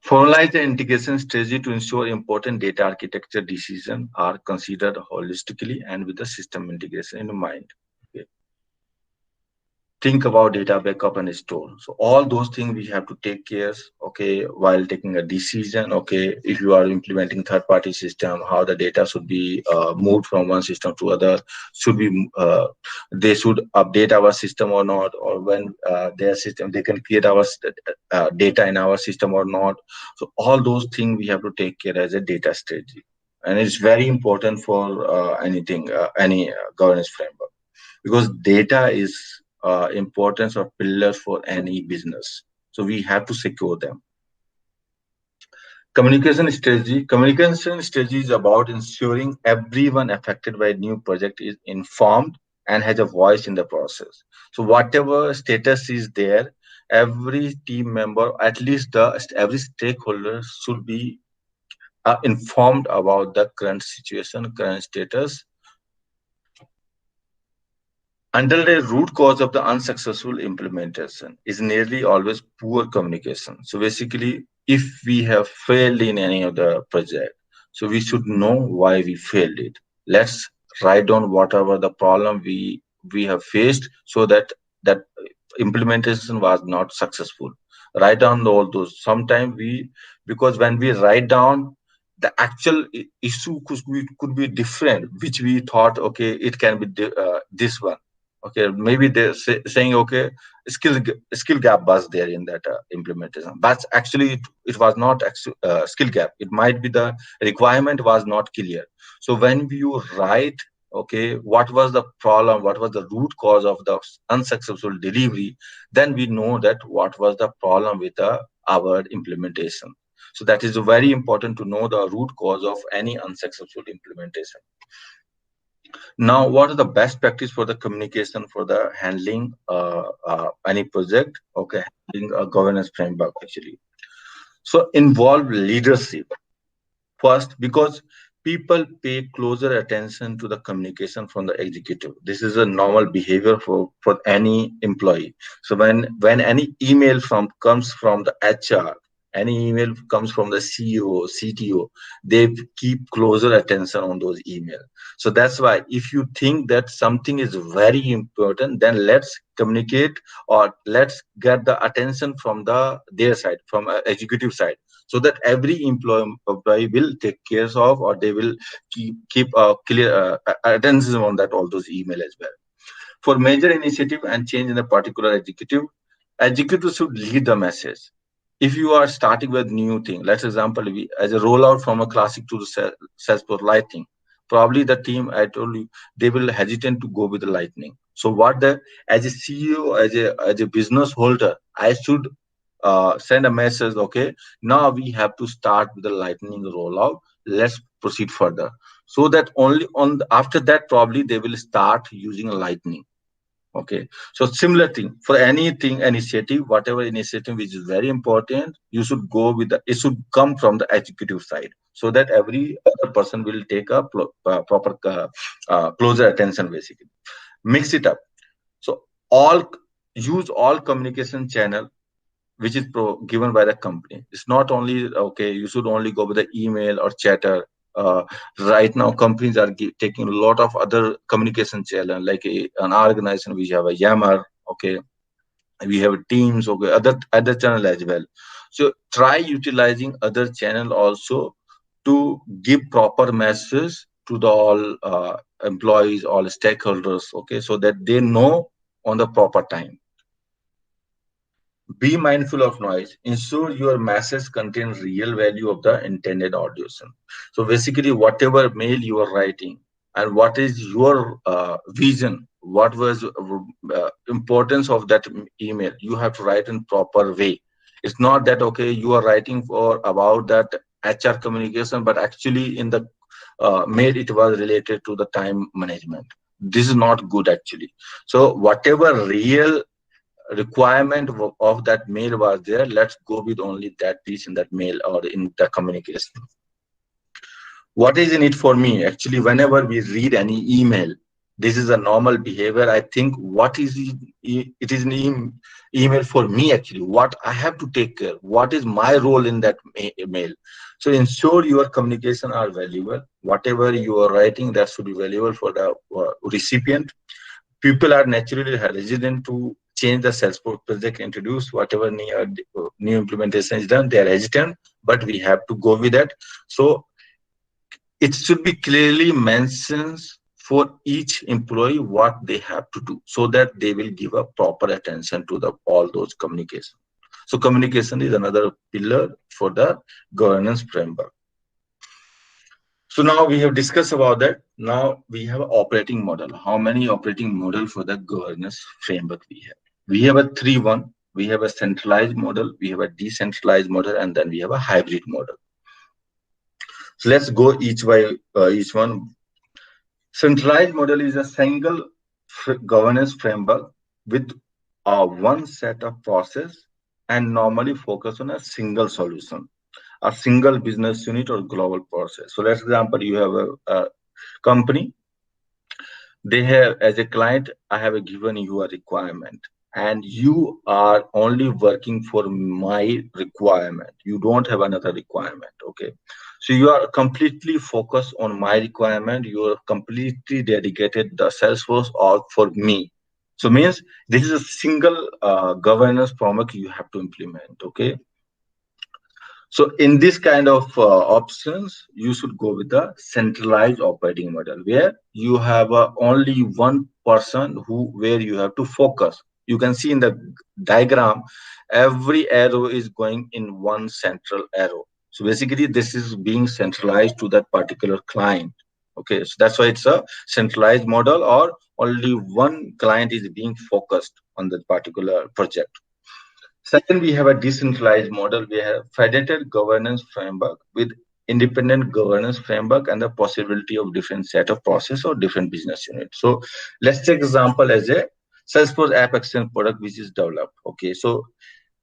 Formalize the integration strategy to ensure important data architecture decisions are considered holistically and with the system integration in mind. Okay. Think about data backup and store. So all those things we have to take care, okay, while taking a decision, okay, if you are implementing third-party system, how the data should be moved from one system to other, should be they should update our system or not, or when their system, they can create our data in our system or not. So all those things we have to take care as a data strategy, and it's very important for any governance framework, because data is importance or pillars for any business. So we have to secure them. Communication strategy. Communication strategy is about ensuring everyone affected by a new project is informed and has a voice in the process. So whatever status is there, every team member, at least every stakeholder should be are informed about the current situation, current status, until the root cause of the unsuccessful implementation is nearly always poor communication. So basically, if we have failed in any of the project, so we should know why we failed it. Let's write down whatever the problem we have faced, so that that implementation was not successful. Write down all those. Sometimes we, because when we write down, the actual issue could be different, which we thought, okay, it can be this one. Okay, maybe they're saying, okay, skill gap was there in that implementation, but actually it was not skill gap. It might be the requirement was not clear. So when you write, okay, what was the problem, what was the root cause of the unsuccessful delivery, then we know that what was the problem with our implementation. So that is very important to know the root cause of any unsuccessful implementation. Now, what are the best practice for the communication for the handling any project? Okay, handling a governance framework actually. So involve leadership first, because people pay closer attention to the communication from the executive. This is a normal behavior for any employee. So when any email from comes from the HR, any email comes from the CEO, CTO, they keep closer attention on those emails. So that's why if you think that something is very important, then let's communicate, or let's get the attention from their side, from executive side, so that every employee will take care of, or they will keep clear attention on that all those email as well. For major initiative and change in a particular executive should lead the message. If you are starting with new thing, let's example, as a rollout from a classic to the Salesforce Lightning, probably the team, I told you, they will hesitate to go with the Lightning. So what the, as a CEO, as a business holder, I should send a message, okay, now we have to start with the Lightning rollout, let's proceed further. So that only after that, probably they will start using Lightning. Okay, so similar thing for anything initiative, whatever initiative which is very important, you should go with it should come from the executive side, so that every other person will take a proper closer attention basically. Mix it up. So all use all communication channel which is given by the company. It's not only, okay, you should only go with the email or chatter. Uh, right now, companies are taking a lot of other communication channel, like an organization. We have a Yammer, okay, we have Teams, okay, other channel as well. So try utilizing other channel also to give proper message to the all employees, all stakeholders, okay, so that they know on the proper time. Be mindful of noise. Ensure your message contains real value of the intended audience. So basically, whatever mail you are writing and what is your vision, what was importance of that email, you have to write in proper way. It's not that, okay, you are writing for about that HR communication, but actually in the mail it was related to the time management. This is not good actually. So whatever real requirement of that mail was there, let's go with only that piece in that mail or in the communication. What is in it for me? Actually, whenever we read any email, this is a normal behavior. I think, what is it? It is an email for me actually. What I have to take care. What is my role in that mail? So ensure your communication are valuable. Whatever you are writing, that should be valuable for the recipient. People are naturally hesitant to change the Salesforce project, introduce whatever new implementation is done. They are hesitant, but we have to go with that. So it should be clearly mentioned for each employee what they have to do, so that they will give a proper attention to the all those communication. So communication is another pillar for the governance framework. So now we have discussed about that. Now we have operating model. How many operating model for the governance framework we have? We have a 3-1. We have a centralized model, we have a decentralized model, and then we have a hybrid model. So let's go each by each one. Centralized model is a single governance framework with one set of process and normally focus on a single solution. a single business unit or global process. So let's example, you have a company. They have, as a client, I have given you a requirement, and you are only working for my requirement. You don't have another requirement. Okay. So you are completely focused on my requirement. You are completely dedicated the Salesforce org for me. So means this is a single governance framework you have to implement. Okay. So in this kind of options, you should go with the centralized operating model where you have only one person where you have to focus. You can see in the diagram, every arrow is going in one central arrow. So basically, this is being centralized to that particular client. Okay, so that's why it's a centralized model, or only one client is being focused on that particular project. Second, we have a decentralized model. We have federated governance framework with independent governance framework and the possibility of different set of process or different business units. So let's take example as a Salesforce App Exchange product which is developed. Okay, so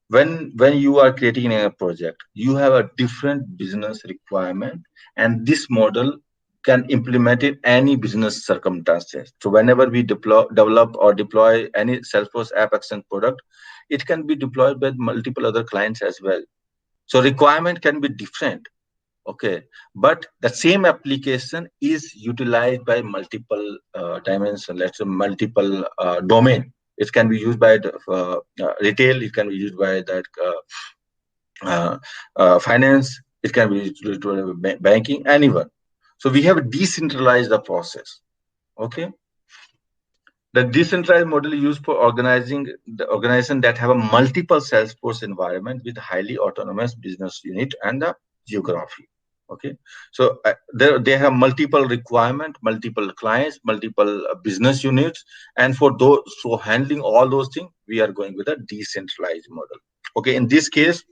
when you are creating a project, you have a different business requirement, and this model can implement in any business circumstances. So whenever we develop or deploy any Salesforce App Exchange product, it can be deployed by multiple other clients as well. So requirement can be different. Okay, but the same application is utilized by multiple dimensions. Let's say multiple domain. It can be used by the, retail. It can be used by that finance. It can be used by banking. Anyone. So we have decentralized the process. Okay. The decentralized model is used for organizing the organization that have a multiple Salesforce environment with highly autonomous business unit and the geography. Okay, so they have multiple requirement, multiple clients, multiple business units, and for those, so handling all those things, we are going with a decentralized model. Okay, in this case,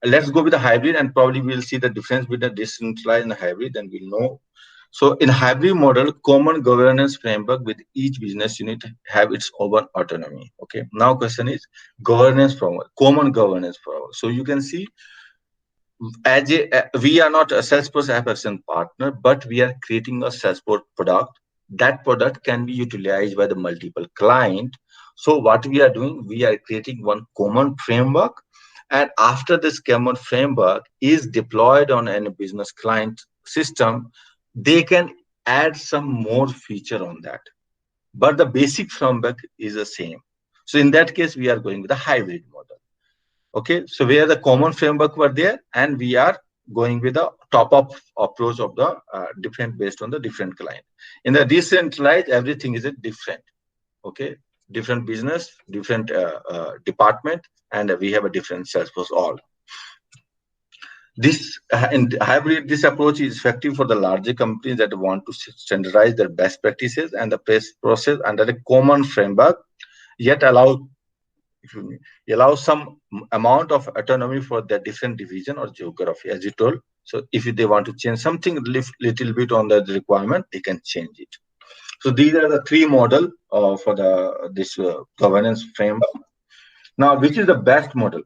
let's go with the hybrid, and probably we'll see the difference between the decentralized and hybrid, and we'll know. So in hybrid model, common governance framework with each business unit have its own autonomy. Okay. Now question is governance framework, common governance framework. So you can see as we are not a Salesforce application partner, but we are creating a Salesforce product. That product can be utilized by the multiple client. So what we are doing, we are creating one common framework, and after this common framework is deployed on any business client system, they can add some more feature on that, but the basic framework is the same. So in that case, we are going with a hybrid model. Okay, so where the common framework were there, and we are going with the top-up approach of the different based on the different client. In the decentralized, everything is a different. Okay, different business, different department, and we have a different Salesforce all. This in hybrid, this approach is effective for the larger companies that want to standardize their best practices and the process under a common framework, yet allow some amount of autonomy for the different division or geography, as you told. So if they want to change something little bit on the requirement, they can change it. So these are the three model for this governance framework. Now, which is the best model?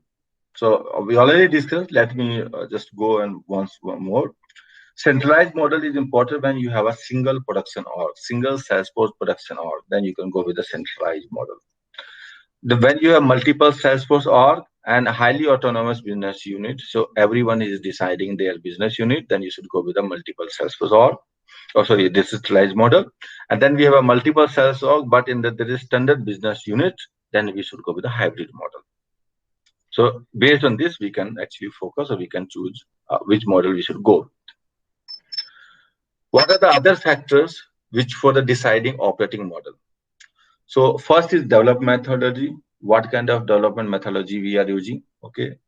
So we already discussed. Let me just go and once more. Centralized model is important when you have a single production org, single Salesforce production org. Then you can go with the centralized model. When you have multiple Salesforce org and highly autonomous business unit, so everyone is deciding their business unit, then you should go with a multiple Salesforce org. Oh, sorry, this is centralized model. And then we have a multiple sales org, but in there is standard business unit, then we should go with a hybrid model. So based on this, we can actually focus, or we can choose which model we should go. What are the other factors which for the deciding operating model? So first is development methodology. What kind of development methodology we are using? Okay.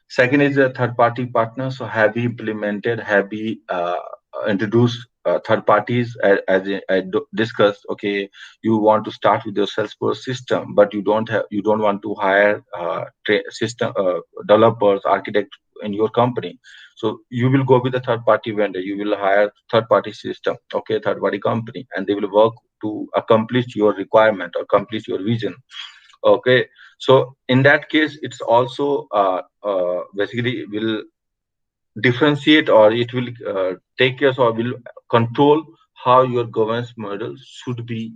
Second is a third-party partner. So have we implemented, have we introduced third parties, as I discussed? Okay, you want to start with your Salesforce system, but you don't want to hire system developers, architects in your company. So you will go with a third-party vendor. You will hire third-party system, okay, third-party company, and they will work to accomplish your requirement or accomplish your vision. Okay, so in that case, it's also basically will differentiate, or it will take care or will control how your governance model should be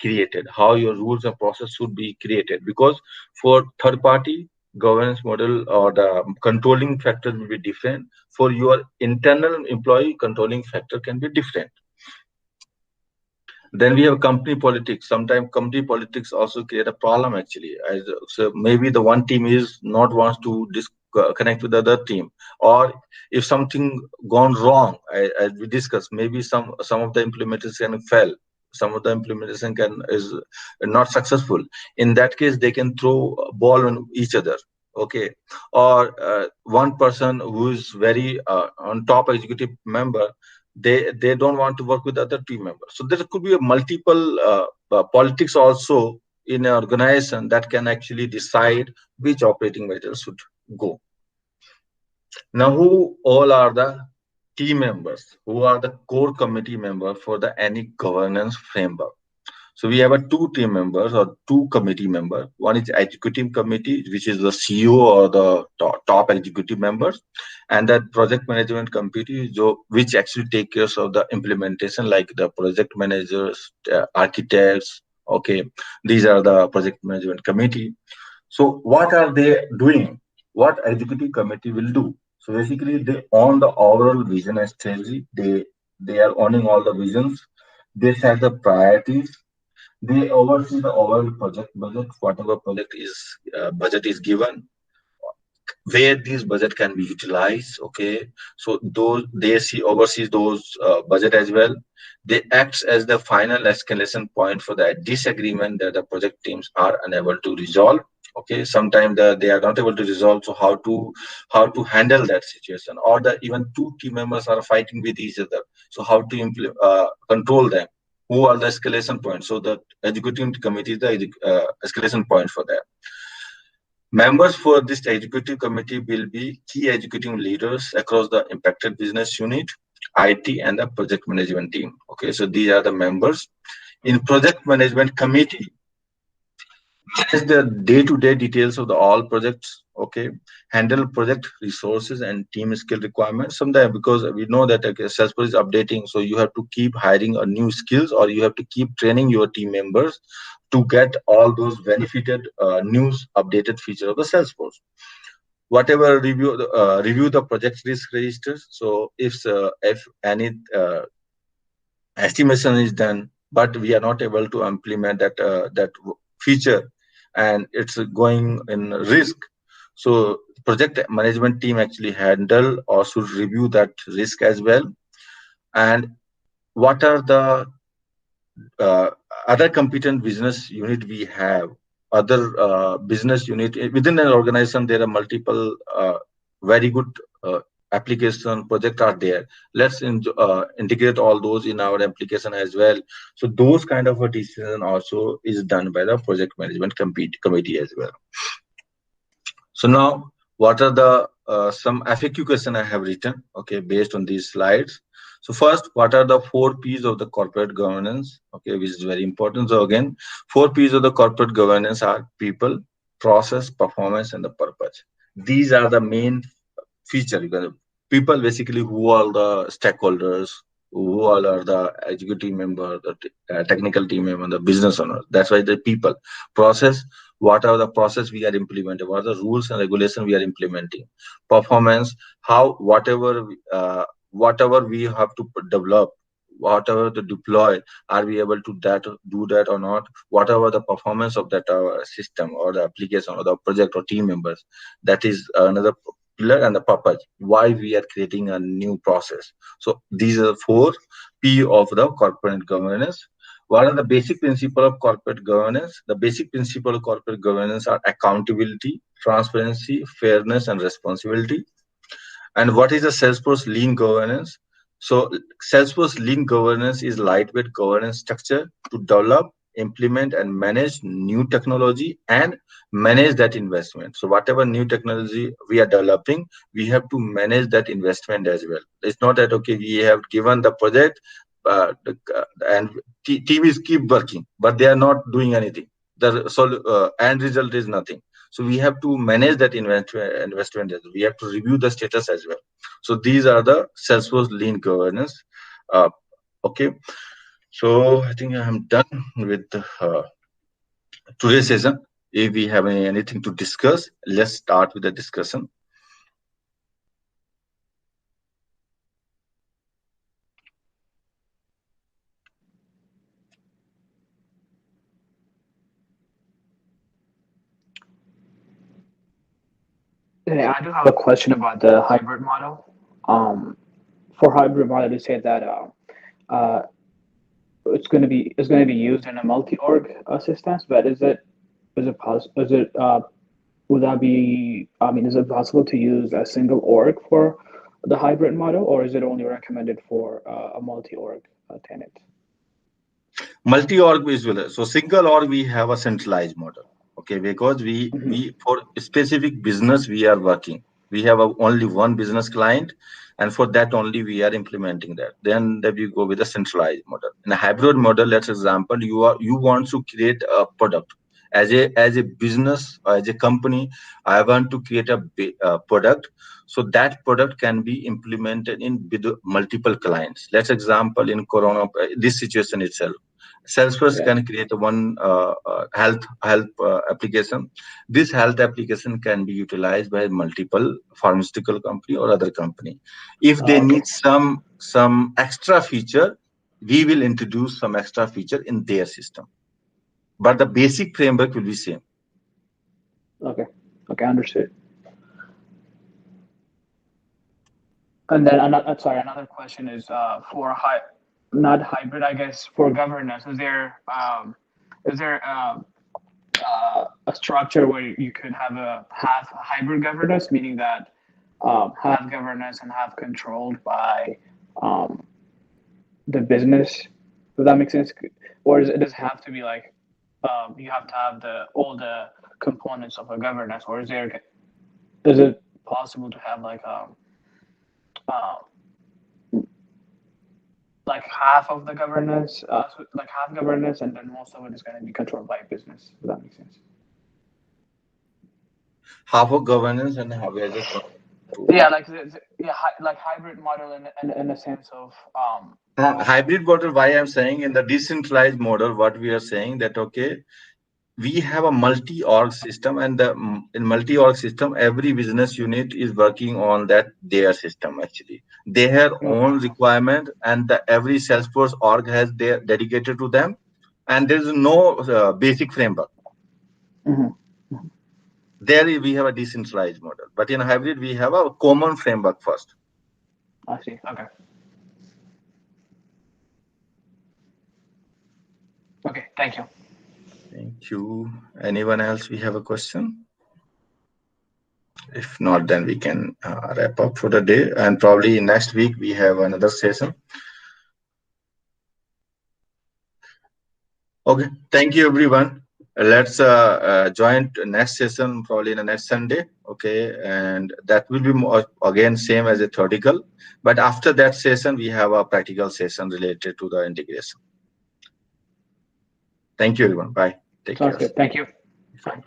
created, how your rules and process should be created. Because for third party, governance model or the controlling factor will be different. For your internal employee, controlling factor can be different. Then we have company politics. Sometimes company politics also create a problem actually. So maybe the one team is not wants to connect with the other team, or if something gone wrong, as we discussed, maybe some of the implementation fell, some of the implementation can is not successful. In that case, they can throw a ball on each other. Okay, or one person who is very on top executive member, they don't want to work with other team members. So there could be a multiple politics also in an organization that can actually decide which operating model should go. Now, who all are the team members? Who are the core committee member for the any governance framework? So we have a two team members or two committee members. One is executive committee, which is the CEO or the top executive members, and that project management committee, which actually take care of the implementation, like the project managers, architects. Okay, these are the project management committee. So what are they doing? What executive committee will do? So basically, they own the overall vision and strategy. They are owning all the visions. They set the priorities. They oversee the overall project budget, whatever project is budget is given, where this budget can be utilized. Okay, so those they see oversees those budget as well. They act as the final escalation point for the disagreement that the project teams are unable to resolve. Okay, sometimes they are not able to resolve, so how to handle that situation, or the even two team members are fighting with each other, so how to control them, who are the escalation points. So the executive committee is the escalation point for that. Members for this executive committee will be key executive leaders across the impacted business unit, IT, and the project management team. Okay, so these are the members. In project management committee, manage the day-to-day details of the all projects. Okay, handle project resources and team skill requirements. Sometimes because we know that okay, Salesforce is updating, so you have to keep hiring a new skills, or you have to keep training your team members to get all those benefited news updated feature of the Salesforce. Whatever review the project risk registers. So if any estimation is done, but we are not able to implement that feature, and it's going in risk. So project management team actually handle or should review that risk as well. And what are the uh, other competent business unit we have? Other business unit within an organization, there are multiple very good application project are there. Let's integrate all those in our application as well. So those kind of a decision also is done by the project management committee as well. So now, what are the some FAQ question I have written? Okay, based on these slides. So first, what are the 4 P's of the corporate governance? Okay, which is very important. So again, 4 P's of the corporate governance are people, process, performance, and the purpose. These are the main feature. People basically who are the stakeholders, who all are the executive member, the technical team member, the business owner. That's why the people. Process, what are the process we are implementing, what are the rules and regulation we are implementing. Performance, how whatever we have to develop, whatever to deploy, are we able to do that or not? Whatever the performance of that system or the application or the project or team members, that is another pillar. And the purpose, why we are creating a new process. So these are 4 P of the corporate governance. What are the basic principle of corporate governance? The basic principle of corporate governance are accountability, transparency, fairness, and responsibility. And what is the Salesforce lean governance? So Salesforce lean governance is lightweight governance structure to develop, implement, and manage new technology and manage that investment. So whatever new technology we are developing, we have to manage that investment as well. It's not that okay, we have given the project and teams keep working, but they are not doing anything. The end result is nothing. So we have to manage that investment. We have to review the status as well. So these are the Salesforce lean governance. Okay, so I think I'm done with today's session. If we have anything to discuss, let's start with the discussion. Yeah, I do have a question about the hybrid model. Um, for hybrid model, you say that uh, it's going to be used in a multi-org systems, but is it would that be, I mean, is it possible to use a single org for the hybrid model, or is it only recommended for a multi-org tenant? Multi-org visual. So single org, we have a centralized model. Okay, because Hmm. we for specific business we are working. We have only one business client, and for that only we are implementing that. Then that we go with a centralized model. In a hybrid model, let's example, you want to create a product as a business or as a company. I want to create a product. So that product can be implemented in with multiple clients. Let's example in Corona, this situation itself. Salesforce Yeah. can create one health application. This health application can be utilized by multiple pharmaceutical company or other company. If they Okay. need some extra feature, we will introduce some extra feature in their system. But the basic framework will be same. Okay. Okay. Understood. And then another question is for not hybrid, I guess, for governance. Is there a structure where you could have a half hybrid governance, meaning that half governance and half controlled by um, the business? Does that make sense? Or does it have to be like you have to have all the components of a governance, or is it possible to have uh, like half of the governance, like half governance, and then most of it is going to be controlled by business? Does that make sense? Half of governance and half as a Yeah, like like hybrid model in a sense of hybrid model. Why I'm saying in the decentralized model, what we are saying that okay, we have a multi-org system, and in multi-org system every business unit is working on that their system. Actually they have okay. own requirement, and every Salesforce org has their dedicated to them, and there is no basic framework. Hmm. There we have a decentralized model, but in hybrid we have a common framework first. I see. Okay. Okay. Thank you. Thank you. Anyone else we have a question? If not, then we can wrap up for the day, and probably next week we have another session. Okay, thank you everyone. Let's join next session probably in the next Sunday. Okay, and that will be more, again same as a theoretical, but after that session we have a practical session related to the integration. Thank you everyone. Bye. Take Sounds care. good. Thank you. Fine.